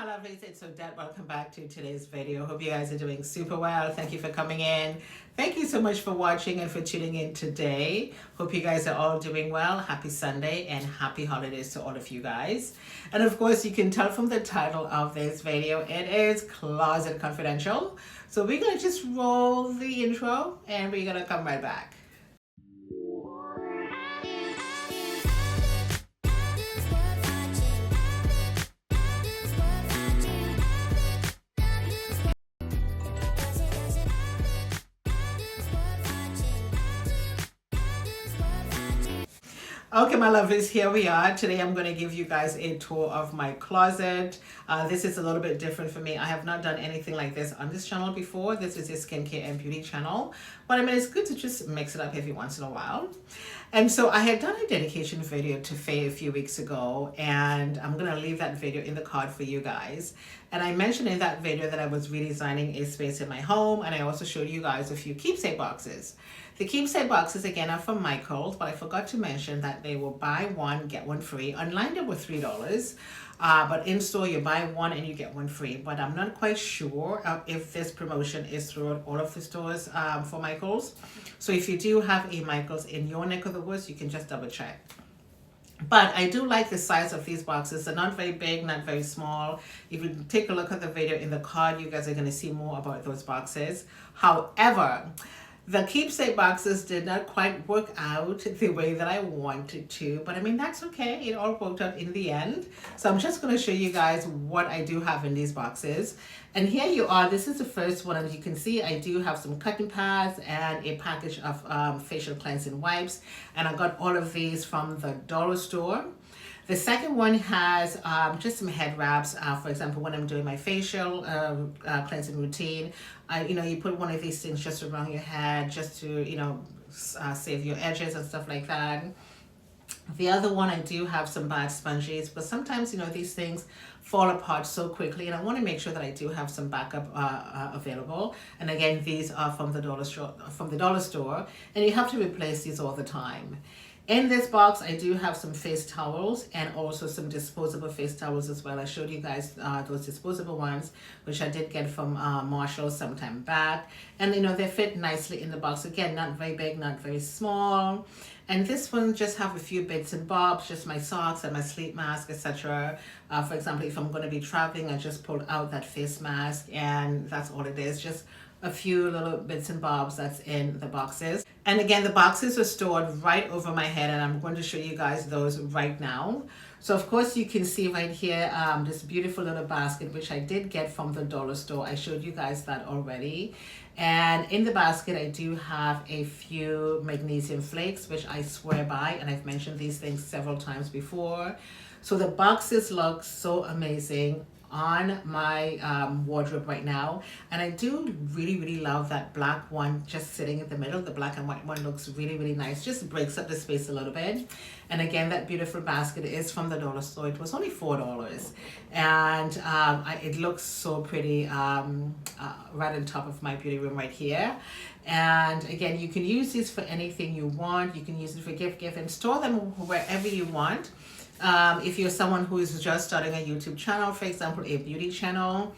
my lovelies, it's Odette. Welcome back to today's video. Hope you guys are doing super well. Thank you for coming in. Thank you so much for watching and for tuning in today. Hope you guys are all doing well. Happy Sunday and happy holidays to all of you guys. And of course, you can tell from the title of this video, it is Closet Confidential. So we're going to just roll the intro and we're going to come right back. Okay, my lovelies, here we are. Today I'm going to give you guys a tour of my closet. This is a little bit different for me. I have not done anything like this on this channel before. This is a skincare and beauty channel. But I mean, it's good to just mix it up every once in a while. And so I had done a dedication video to Faye a few weeks ago, and I'm going to leave that video in the card for you guys. And I mentioned in that video that I was redesigning a space in my home, and I also showed you guys a few keepsake boxes. The keepsake boxes, again, are from Michaels, but I forgot to mention that they will buy one, get one free. Online, they were $3, but in store, you buy one and you get one free. But I'm not quite sure if this promotion is throughout all of the stores for Michaels. So if you do have a Michaels in your neck of the woods, you can just double check. But I do like the size of these boxes. They're not very big, not very small. If you take a look at the video in the card, you guys are going to see more about those boxes. However, the keepsake boxes did not quite work out the way that I wanted to, but I mean, that's okay. It all worked out in the end. So I'm just going to show you guys what I do have in these boxes. And here you are. This is the first one. As you can see, I do have some cotton pads and a package of facial cleansing wipes. And I got all of these from the dollar store. The second one has just some head wraps. For example, when I'm doing my facial cleansing routine, you put one of these things just around your head just to, save your edges and stuff like that. The other one, I do have some bath sponges, but sometimes, these things fall apart so quickly, and I want to make sure that I do have some backup available. And again, these are from the dollar store, and you have to replace these all the time. In this box, I do have some face towels and also some disposable face towels as well. I showed you guys those disposable ones, which I did get from Marshalls some time back. And, they fit nicely in the box. Again, not very big, not very small. And this one just have a few bits and bobs, just my socks and my sleep mask, etc. For example, if I'm going to be traveling, I just pulled out that face mask, and that's all it is. Just a few little bits and bobs that's in the boxes. And again, the boxes are stored right over my head, and I'm going to show you guys those right now. So of course you can see right here this beautiful little basket, which I did get from the dollar store. I showed you guys that already. And in the basket, I do have a few magnesium flakes, which I swear by, and I've mentioned these things several times before. So the boxes look so amazing on my wardrobe right now, and I do really love that black one just sitting in the middle. The black and white one looks really nice, just breaks up the space a little bit. And again, that beautiful basket is from the dollar store. It was only $4, and it looks so pretty right on top of my beauty room right here. And again, you can use these for anything you want. You can use it for gift and store them wherever you want. If you're someone who is just starting a YouTube channel, for example, a beauty channel,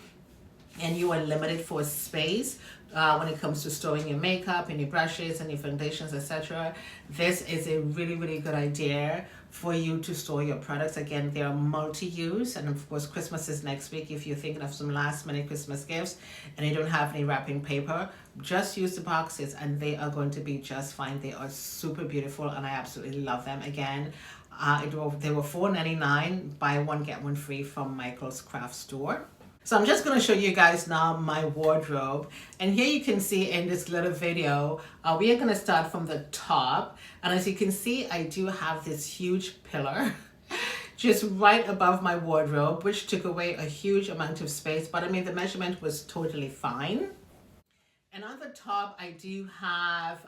and you are limited for space when it comes to storing your makeup and your brushes and your foundations, etc., this is a really good idea for you to store your products. Again, they are multi-use, and of course Christmas is next week. If you're thinking of some last minute Christmas gifts and you don't have any wrapping paper, just use the boxes and they are going to be just fine. They are super beautiful and I absolutely love them. Again, they were $4.99, buy one get one free from Michael's Craft Store. So I'm just going to show you guys now my wardrobe, and here you can see in this little video we are going to start from the top. And as you can see, I do have this huge pillar just right above my wardrobe, which took away a huge amount of space, but I mean the measurement was totally fine. And on the top, I do have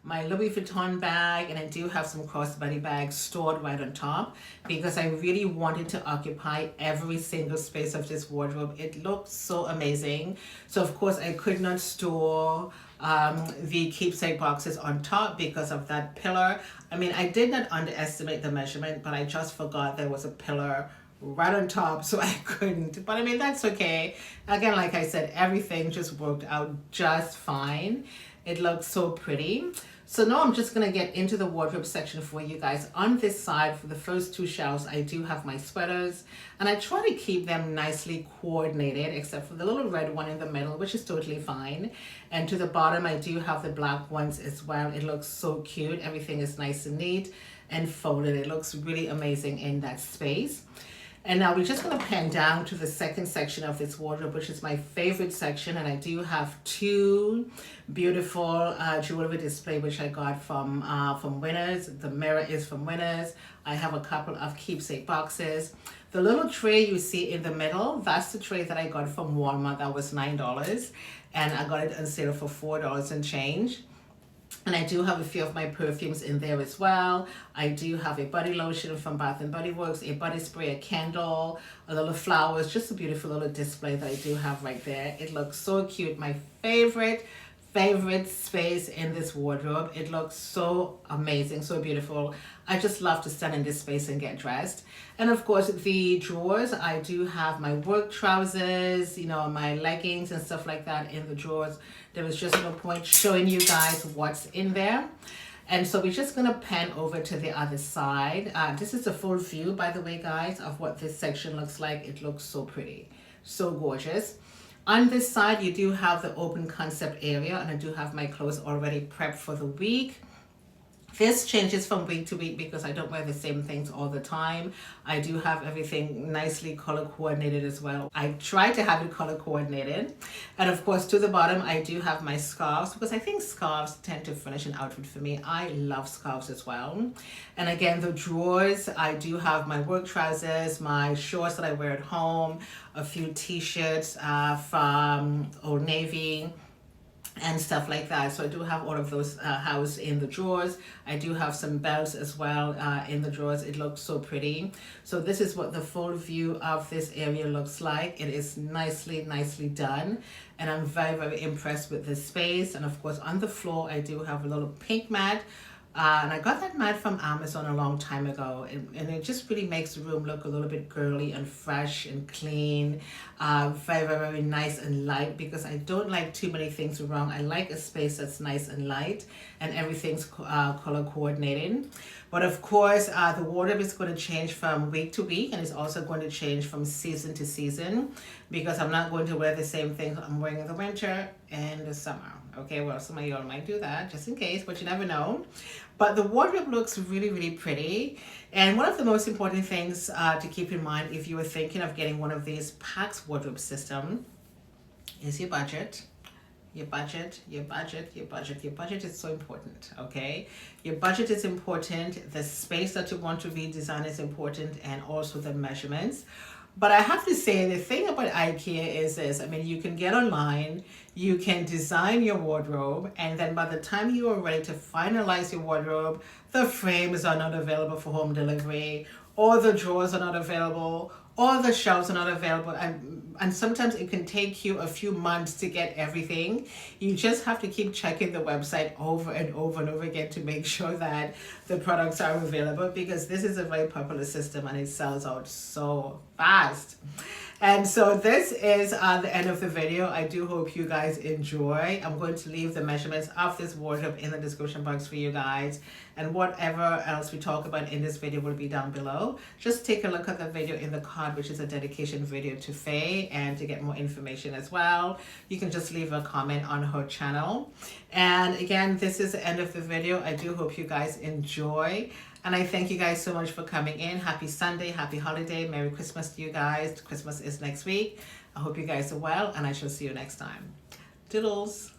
my Louis Vuitton bag, and I do have some crossbody bags stored right on top because I really wanted to occupy every single space of this wardrobe. It looked so amazing. So of course I could not store the keepsake boxes on top because of that pillar. I mean, I did not underestimate the measurement, but I just forgot there was a pillar right on top, so I couldn't. But I mean, that's okay. Again, like I said, everything just worked out just fine. It looks so pretty. So now I'm just gonna get into the wardrobe section for you guys. On this side, for the first two shelves, I do have my sweaters, and I try to keep them nicely coordinated, except for the little red one in the middle, which is totally fine. And to the bottom, I do have the black ones as well. It looks so cute. Everything is nice and neat and folded. It looks really amazing in that space. And now we're just going to pan down to the second section of this wardrobe, which is my favorite section. And I do have two beautiful jewelry display, which I got from Winners. The mirror is from Winners. I have a couple of Keepsake boxes. The little tray you see in the middle, that's the tray that I got from Walmart. That was $9. And I got it on sale for $4 and change. And I do have a few of my perfumes in there as well. I do have a body lotion from Bath and Body Works, a body spray, a candle, a little flowers, just a beautiful little display that I do have right there. It looks so cute. My favorite space in this wardrobe. It looks so amazing, so beautiful. I just love to stand in this space and get dressed. And of course, the drawers, I do have my work trousers, you know, my leggings and stuff like that in the drawers. There was just no point showing you guys what's in there. And so we're just gonna pan over to the other side. This is a full view, by the way, guys, of what this section looks like. It looks so pretty, so gorgeous. On this side, you do have the open concept area, and I do have my clothes already prepped for the week. This changes from week to week because I don't wear the same things all the time. I do have everything nicely color coordinated as well. I try to have it color coordinated. And of course, to the bottom, I do have my scarves because I think scarves tend to finish an outfit for me. I love scarves as well. And again, the drawers, I do have my work trousers, my shorts that I wear at home, a few t-shirts from Old Navy, and stuff like that. So I do have all of those housed in the drawers. I do have some belts as well in the drawers. It looks so pretty. So this is what the full view of this area looks like. It is nicely done, and I'm very impressed with this space. And of course, on the floor, I do have a little pink mat. And I got that mat from Amazon a long time ago, and it just really makes the room look a little bit girly and fresh and clean, very nice and light, because I don't like too many things around. I like a space that's nice and light and everything's color coordinated. But of course, the wardrobe is going to change from week to week, and it's also going to change from season to season, because I'm not going to wear the same things I'm wearing in the winter and the summer. Okay, well, some of y'all might do that just in case, but you never know. But the wardrobe looks really pretty. And one of the most important things to keep in mind if you were thinking of getting one of these PAX wardrobe system is your budget. Your budget is so important, okay? Your budget is important, the space that you want to redesign is important, and also the measurements. But I have to say, the thing about IKEA is this. I mean, you can get online, you can design your wardrobe, and then by the time you are ready to finalize your wardrobe, the frames are not available for home delivery, or the drawers are not available, or the shelves are not available, and sometimes it can take you a few months to get everything. You just have to keep checking the website over and over again to make sure that the products are available, because this is a very popular system and it sells out so fast. And so this is the end of the video. I do hope you guys enjoy. I'm going to leave the measurements of this wardrobe in the description box for you guys. And whatever else we talk about in this video will be down below. Just take a look at the video in the card, which is a dedication video to Faye, and to get more information as well, you can just leave a comment on her channel. And again, this is the end of the video. I do hope you guys enjoy. And I thank you guys so much for coming in. Happy Sunday, happy holiday, Merry Christmas to you guys. Christmas is next week. I hope you guys are well, and I shall see you next time. Toodles.